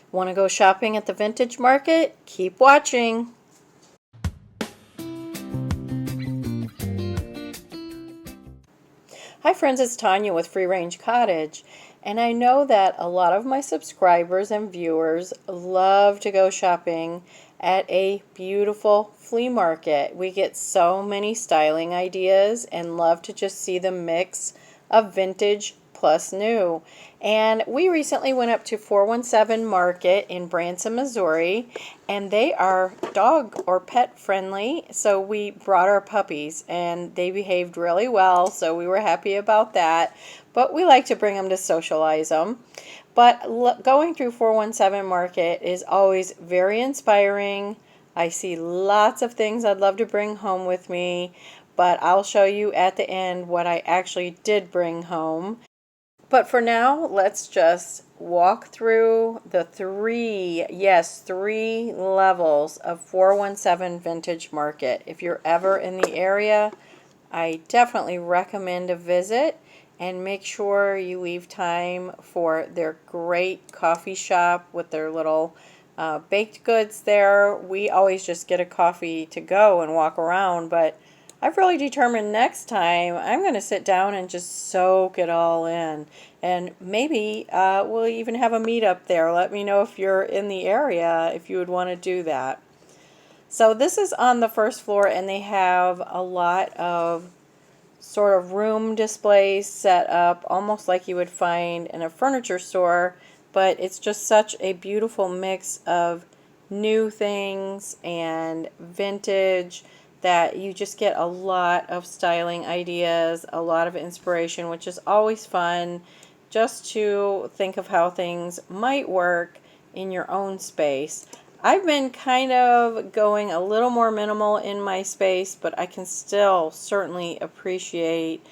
Want to go shopping at the vintage market? Keep watching. Hi friends, it's Tanya with Free Range Cottage, and I know that a lot of my subscribers and viewers love to go shopping at a beautiful flea market. We get so many styling ideas and love to just see the mix of vintage plus new. And we recently went up to 417 Market in Branson, Missouri, and they are dog or pet friendly. So we brought our puppies and they behaved really well, so we were happy about that. But we like to bring them to socialize them. But going through 417 Market is always very inspiring. I see lots of things I'd love to bring home with me, but I'll show you at the end what I actually did bring home. But for now, let's just walk through the three levels of 417 Vintage Market. If you're ever in the area, I definitely recommend a visit, and make sure you leave time for their great coffee shop with their little baked goods there. We always just get a coffee to go and walk around, but I've really determined next time I'm going to sit down and just soak it all in. And maybe we'll even have a meetup there. Let me know if you're in the area, if you would want to do that. So this is on the first floor, and they have a lot of sort of room displays set up, almost like you would find in a furniture store, but it's just such a beautiful mix of new things and vintage that you just get a lot of styling ideas, a lot of inspiration, which is always fun just to think of how things might work in your own space. I've been kind of going a little more minimal in my space, but I can still certainly appreciate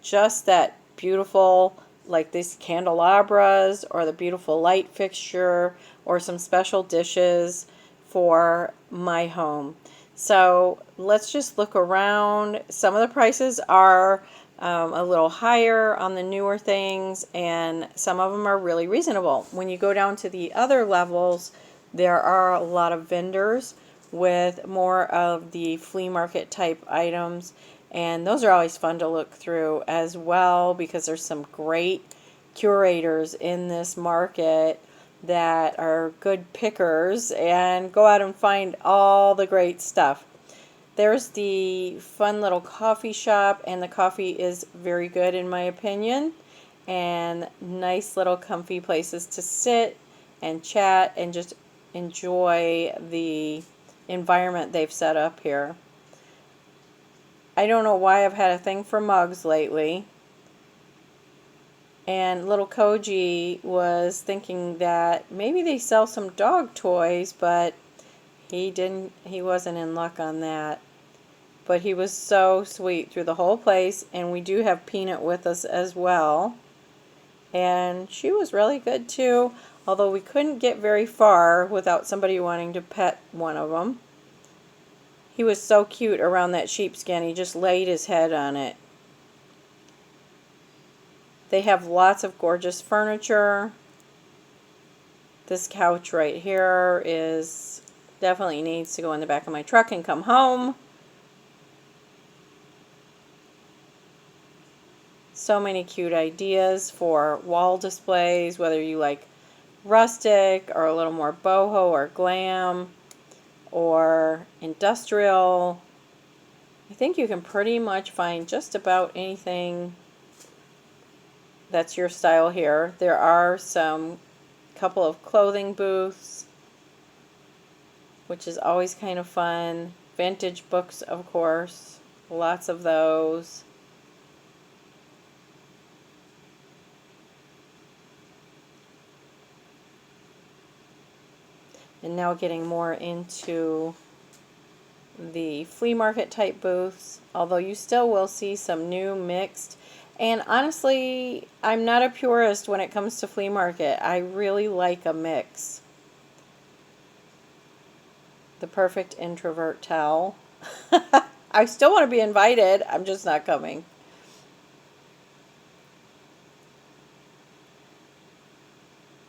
just that beautiful, like these candelabras or the beautiful light fixture or some special dishes for my home. So let's just look around. Some of the prices are a little higher on the newer things, and some of them are really reasonable. When you go down to the other levels, there are a lot of vendors with more of the flea market type items, and those are always fun to look through as well, because there's some great curators in this market that are good pickers and go out and find all the great stuff. There's the fun little coffee shop, and the coffee is very good in my opinion, and nice little comfy places to sit and chat and just enjoy the environment they've set up here. I don't know why I've had a thing for mugs lately. And little Koji was thinking that maybe they sell some dog toys, but he wasn't in luck on that. But he was so sweet through the whole place, and we do have Peanut with us as well. And she was really good too, although we couldn't get very far without somebody wanting to pet one of them. He was so cute around that sheepskin, he just laid his head on it. They have lots of gorgeous furniture. This couch right here definitely needs to go in the back of my truck and come home. So many cute ideas for wall displays, whether you like rustic or a little more boho or glam or industrial. I think you can pretty much find just about anything that's your style here. There are some couple of clothing booths, which is always kind of fun. Vintage books, of course, lots of those. And now getting more into the flea market type booths, although you still will see some new mixed. And honestly, I'm not a purist when it comes to flea market. I really like a mix. The perfect introvert towel. I still want to be invited. I'm just not coming.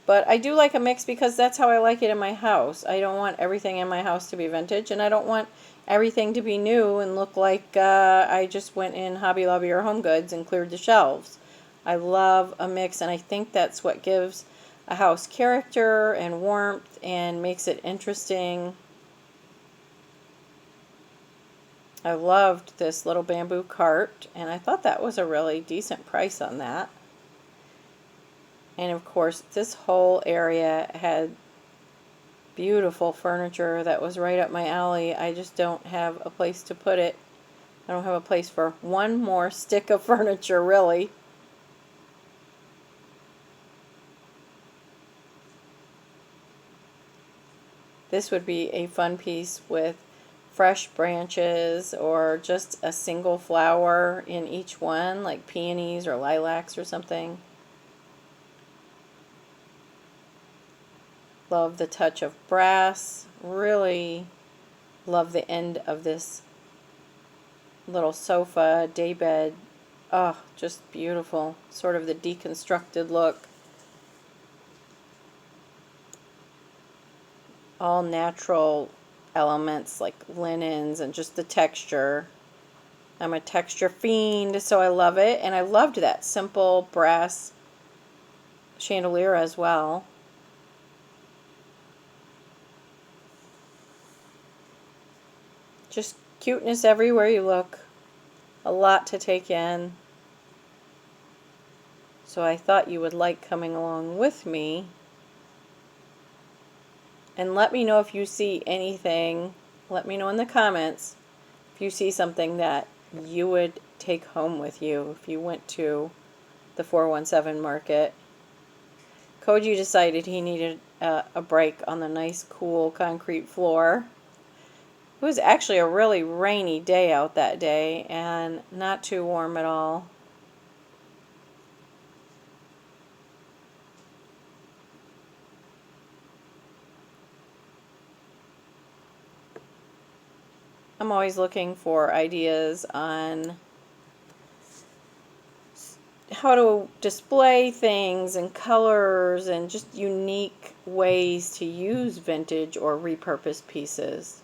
But I do like a mix because that's how I like it in my house. I don't want everything in my house to be vintage, and I don't want everything to be new and look like I just went in Hobby Lobby or Home Goods and cleared the shelves. I love a mix, and I think that's what gives a house character and warmth and makes it interesting. I loved this little bamboo cart, and I thought that was a really decent price on that. And of course, this whole area had beautiful furniture that was right up my alley. I just don't have a place to put it. I don't have a place for one more stick of furniture, really. This would be a fun piece with fresh branches or just a single flower in each one, like peonies or lilacs or something. Love the touch of brass. Really love the end of this little sofa, daybed. Oh, just beautiful. Sort of the deconstructed look. All natural elements like linens and just the texture. I'm a texture fiend, so I love it. And I loved that simple brass chandelier as well. Just cuteness everywhere you look. A lot to take in. So I thought you would like coming along with me. And let me know if you see anything. Let me know in the comments if you see something that you would take home with you if you went to the 417 market. Koji decided he needed a break on the nice cool concrete floor. It was actually a really rainy day out that day and not too warm at all. I'm always looking for ideas on how to display things and colors and just unique ways to use vintage or repurposed pieces.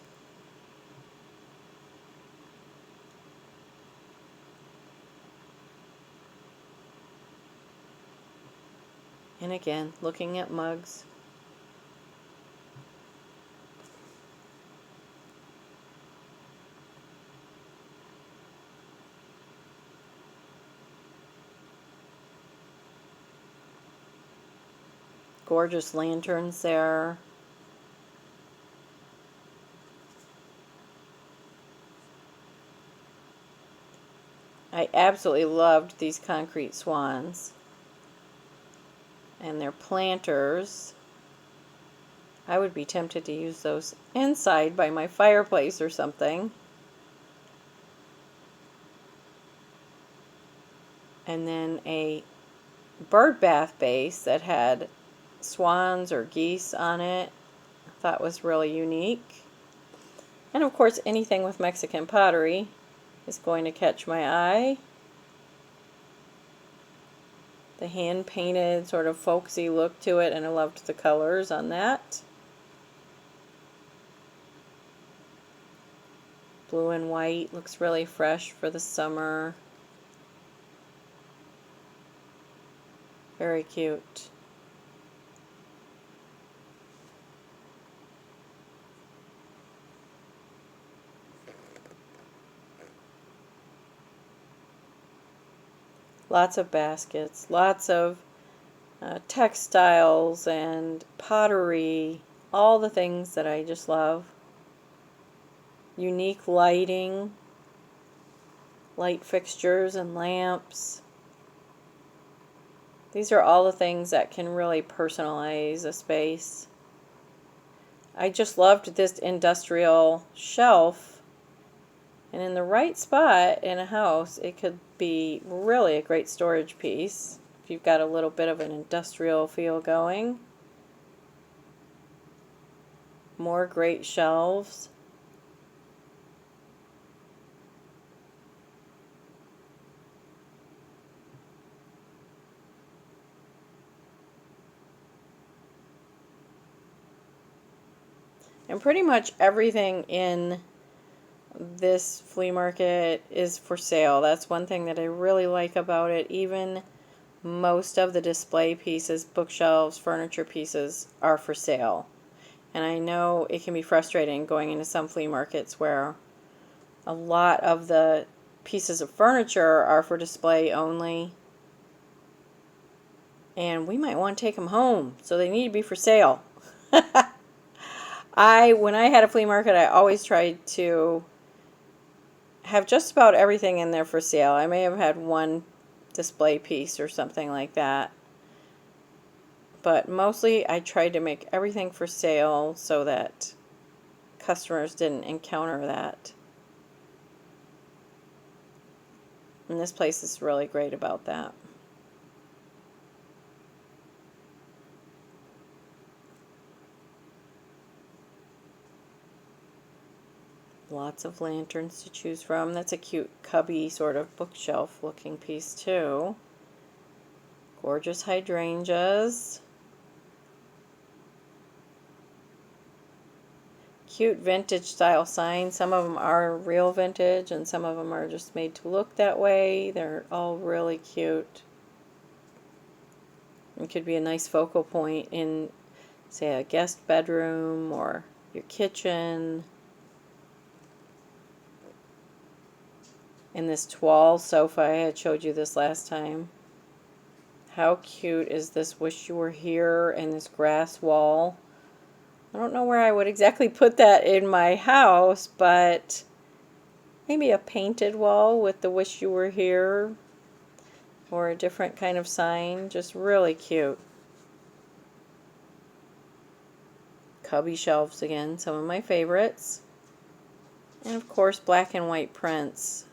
And again, looking at mugs. Gorgeous lanterns there. I absolutely loved these concrete swans. And their planters. I would be tempted to use those inside by my fireplace or something. And then a bird bath base that had swans or geese on it. I thought was really unique. And of course, anything with Mexican pottery is going to catch my eye. The hand-painted sort of folksy look to it, and I loved the colors on that. Blue and white looks really fresh for the summer. Very cute. Lots of baskets, lots of textiles and pottery, all the things that I just love. Unique lighting, light fixtures and lamps. These are all the things that can really personalize a space. I just loved this industrial shelf. And in the right spot in a house, it could be really a great storage piece if you've got a little bit of an industrial feel going. More great shelves. And pretty much everything in this flea market is for sale. That's one thing that I really like about it. Even most of the display pieces, bookshelves, furniture pieces are for sale. And I know it can be frustrating going into some flea markets where a lot of the pieces of furniture are for display only. And we might want to take them home, so they need to be for sale. When I had a flea market, I always tried to have just about everything in there for sale. I may have had one display piece or something like that. But mostly I tried to make everything for sale so that customers didn't encounter that. And this place is really great about that. Lots of lanterns to choose from. That's a cute cubby sort of bookshelf looking piece too. Gorgeous hydrangeas. Cute vintage style signs. Some of them are real vintage and some of them are just made to look that way. They're all really cute. It could be a nice focal point in, say, a guest bedroom or your kitchen. And this toile sofa, I had showed you this last time. How cute is this wish you were here and this grass wall? I don't know where I would exactly put that in my house, but maybe a painted wall with the wish you were here or a different kind of sign. Just really cute. Cubby shelves again, some of my favorites. And of course, black and white prints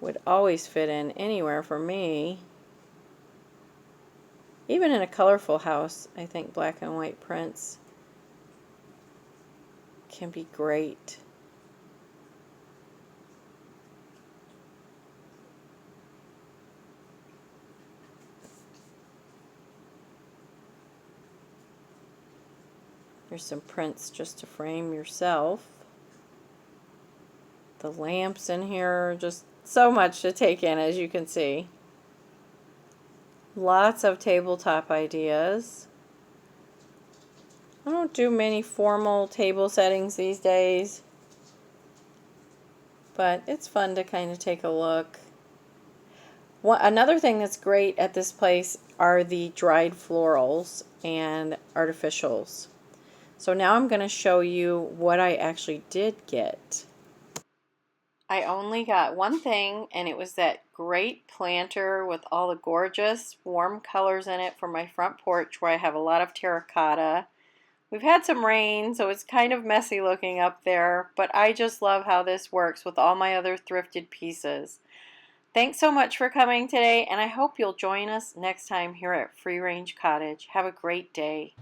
would always fit in anywhere for me. Even in a colorful house, I think black and white prints can be great. There's some prints just to frame yourself. The lamps in here, just so much to take in, as you can see. Lots of tabletop ideas. I don't do many formal table settings these days, but it's fun to kind of take a look. Another thing that's great at this place are the dried florals and artificials. So now I'm going to show you what I actually did get. I only got one thing, and it was that great planter with all the gorgeous warm colors in it for my front porch where I have a lot of terracotta. We've had some rain, so it's kind of messy looking up there, but I just love how this works with all my other thrifted pieces. Thanks so much for coming today, and I hope you'll join us next time here at Free Range Cottage. Have a great day.